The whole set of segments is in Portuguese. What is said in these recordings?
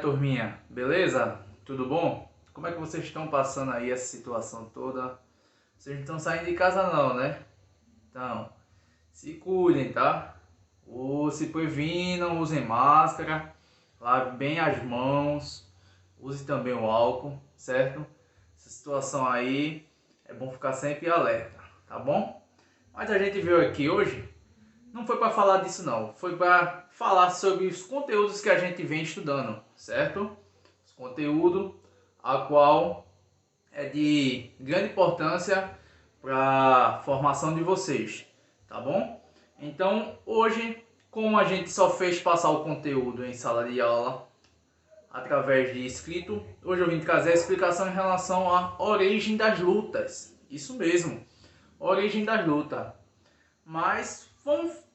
turminha, beleza? Tudo bom? Como é que vocês estão passando aí essa situação toda? Vocês não estão saindo de casa não, né? Então, se cuidem, tá? Ou se previnam, usem máscara, lave bem as mãos, use também o álcool, certo? Essa situação aí é bom ficar sempre alerta, tá bom? Mas a gente veio aqui hoje, não foi para falar disso não, foi para falar sobre os conteúdos que a gente vem estudando, certo? Os conteúdos a qual é de grande importância para a formação de vocês, tá bom? Então hoje, como a gente só fez passar o conteúdo em sala de aula através de escrito, hoje eu vim trazer a explicação em relação à origem das lutas. Isso mesmo, origem das lutas. Mas vamos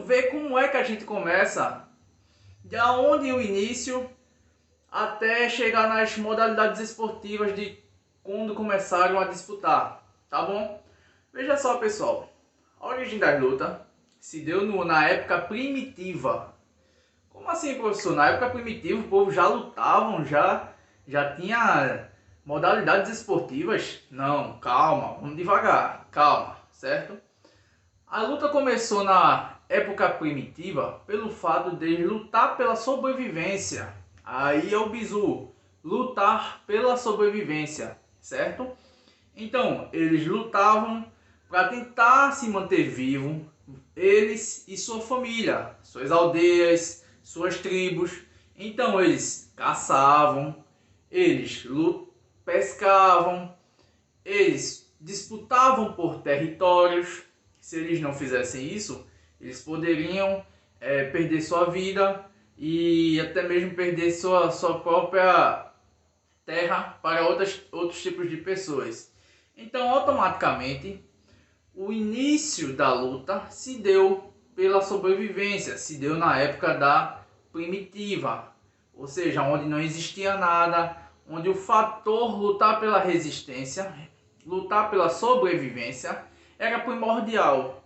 ver como é que a gente começa, de onde o início até chegar nas modalidades esportivas de quando começaram a disputar, tá bom? Veja só, pessoal, a origem das lutas se deu na época primitiva. Como assim, professor? Na época primitiva o povo já lutavam, já tinha modalidades esportivas? Não, calma, vamos devagar, calma, certo? A luta começou na época primitiva pelo fato de lutar pela sobrevivência. Aí é o bizu, lutar pela sobrevivência, certo? Então, eles lutavam para tentar se manter vivo, eles e sua família, suas aldeias, suas tribos. Então, eles caçavam, eles pescavam, eles disputavam por territórios. Se eles não fizessem isso, eles poderiam perder sua vida e até mesmo perder sua própria terra para outros tipos de pessoas. Então, automaticamente, o início da luta se deu pela sobrevivência, se deu na época da primitiva, ou seja, onde não existia nada, onde o fator lutar pela resistência, lutar pela sobrevivência, era primordial.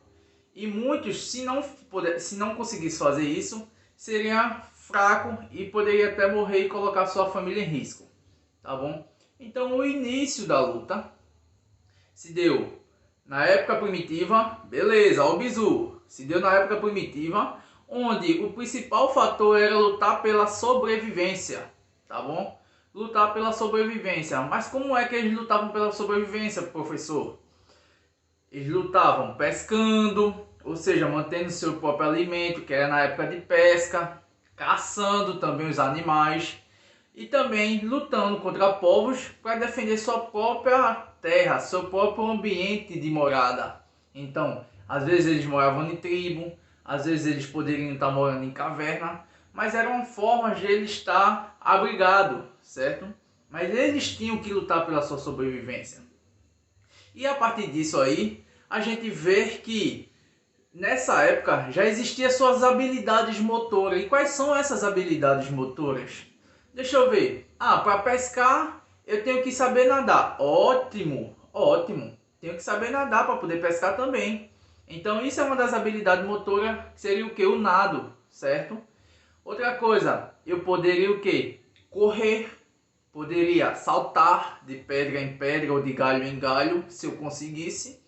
E muitos, se não conseguisse fazer isso, seria fraco e poderia até morrer e colocar sua família em risco, tá bom? Então o início da luta se deu na época primitiva, beleza, o bizu, se deu na época primitiva, onde o principal fator era lutar pela sobrevivência, tá bom? Lutar pela sobrevivência. Mas como é que eles lutavam pela sobrevivência, professor? Eles lutavam pescando, ou seja, mantendo seu próprio alimento, que era na época de pesca, caçando também os animais e também lutando contra povos para defender sua própria terra, seu próprio ambiente de morada. Então, às vezes eles moravam em tribo, às vezes eles poderiam estar morando em caverna, mas eram formas de eles estar abrigado, certo? Mas eles tinham que lutar pela sua sobrevivência. E a partir disso aí, a gente vê que nessa época já existiam suas habilidades motoras. E quais são essas habilidades motoras? Deixa eu ver. Para pescar eu tenho que saber nadar. Ótimo, ótimo. Tenho que saber nadar para poder pescar também. Então isso é uma das habilidades motoras, que seria o que? O nado, certo? Outra coisa, eu poderia o que? Correr. Poderia saltar de pedra em pedra ou de galho em galho, se eu conseguisse.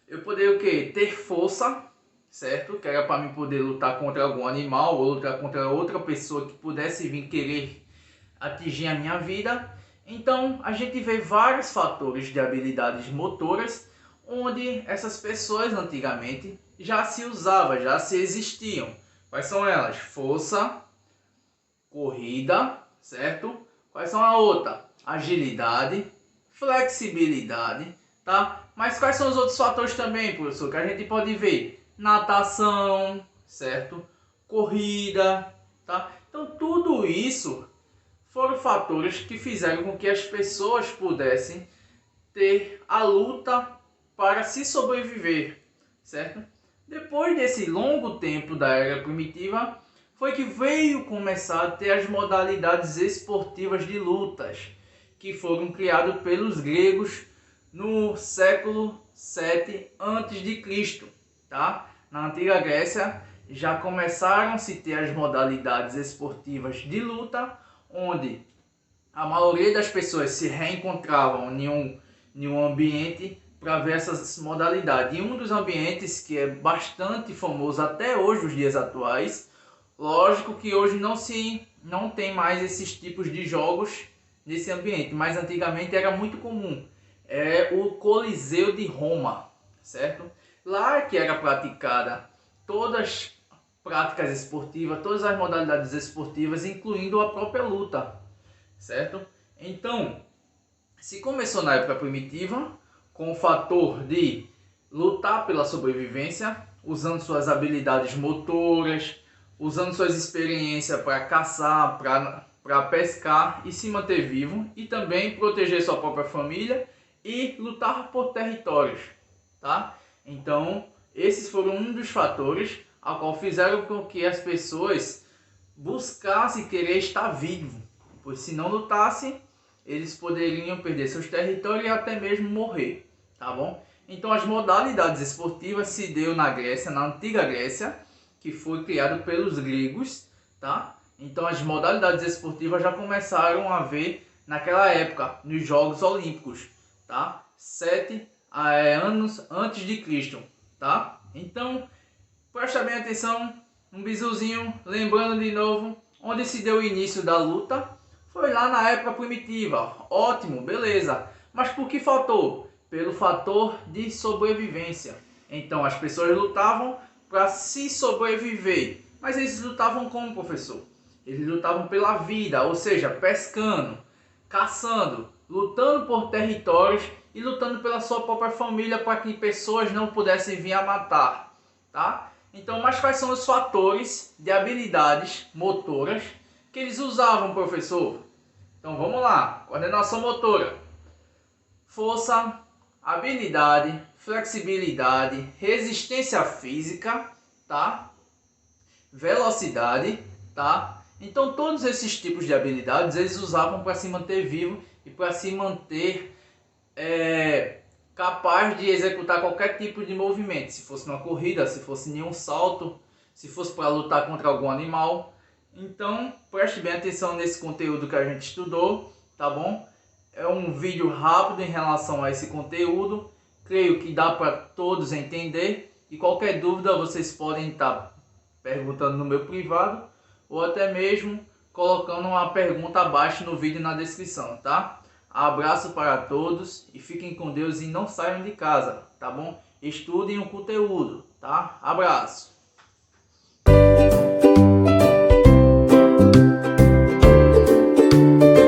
Eu poderia o que? Ter força, certo? Que era para mim poder lutar contra algum animal ou lutar contra outra pessoa que pudesse vir querer atingir a minha vida. Então a gente vê vários fatores de habilidades motoras onde essas pessoas antigamente já se usavam, já se existiam. Quais são elas? Força, corrida, certo? Quais são a outra? Agilidade, flexibilidade, tá? Mas quais são os outros fatores também, professor, que a gente pode ver? Natação, certo? Corrida, tá? Então tudo isso foram fatores que fizeram com que as pessoas pudessem ter a luta para se sobreviver, certo? Depois desse longo tempo da era primitiva, foi que veio começar a ter as modalidades esportivas de lutas, que foram criadas pelos gregos no século 7 a.C., tá? Na antiga Grécia já começaram a se ter as modalidades esportivas de luta, onde a maioria das pessoas se reencontravam em um ambiente para ver essas modalidades. E um dos ambientes que é bastante famoso até hoje, os dias atuais, lógico que hoje não tem mais esses tipos de jogos nesse ambiente, mas antigamente era muito comum. É o Coliseu de Roma, certo? Lá que era praticada todas as práticas esportivas, todas as modalidades esportivas, incluindo a própria luta, certo? Então, se começou na época primitiva, com o fator de lutar pela sobrevivência, usando suas habilidades motoras, usando suas experiências para caçar, para pescar e se manter vivo, e também proteger sua própria família e lutar por territórios, tá? Então, esses foram um dos fatores a qual fizeram com que as pessoas buscassem querer estar vivo, pois se não lutassem, eles poderiam perder seus territórios e até mesmo morrer, tá bom? Então as modalidades esportivas se deu na Grécia, na antiga Grécia, que foi criado pelos gregos, tá? Então as modalidades esportivas já começaram a ver naquela época, nos Jogos Olímpicos, tá? 7 anos antes de Cristo, tá? Então, presta bem atenção, um bisuzinho, lembrando de novo, onde se deu o início da luta, foi lá na época primitiva, ótimo, beleza, mas por que faltou? Pelo fator de sobrevivência. Então as pessoas lutavam para se sobreviver, mas eles lutavam como, professor? Eles lutavam pela vida, ou seja, pescando, caçando, lutando por territórios e lutando pela sua própria família para que pessoas não pudessem vir a matar, tá? Então, mas quais são os fatores de habilidades motoras que eles usavam, professor? Então vamos lá, coordenação motora, força, habilidade, flexibilidade, resistência física, tá? Velocidade, tá? Então todos esses tipos de habilidades eles usavam para se manter vivo e para se manter capaz de executar qualquer tipo de movimento, se fosse uma corrida, se fosse nenhum salto, se fosse para lutar contra algum animal. Então preste bem atenção nesse conteúdo que a gente estudou, tá bom? É um vídeo rápido em relação a esse conteúdo, creio que dá para todos entender, e qualquer dúvida vocês podem estar perguntando no meu privado ou até mesmo colocando uma pergunta abaixo no vídeo na descrição, tá? Abraço para todos e fiquem com Deus e não saiam de casa, tá bom? Estudem o conteúdo, tá? Abraço!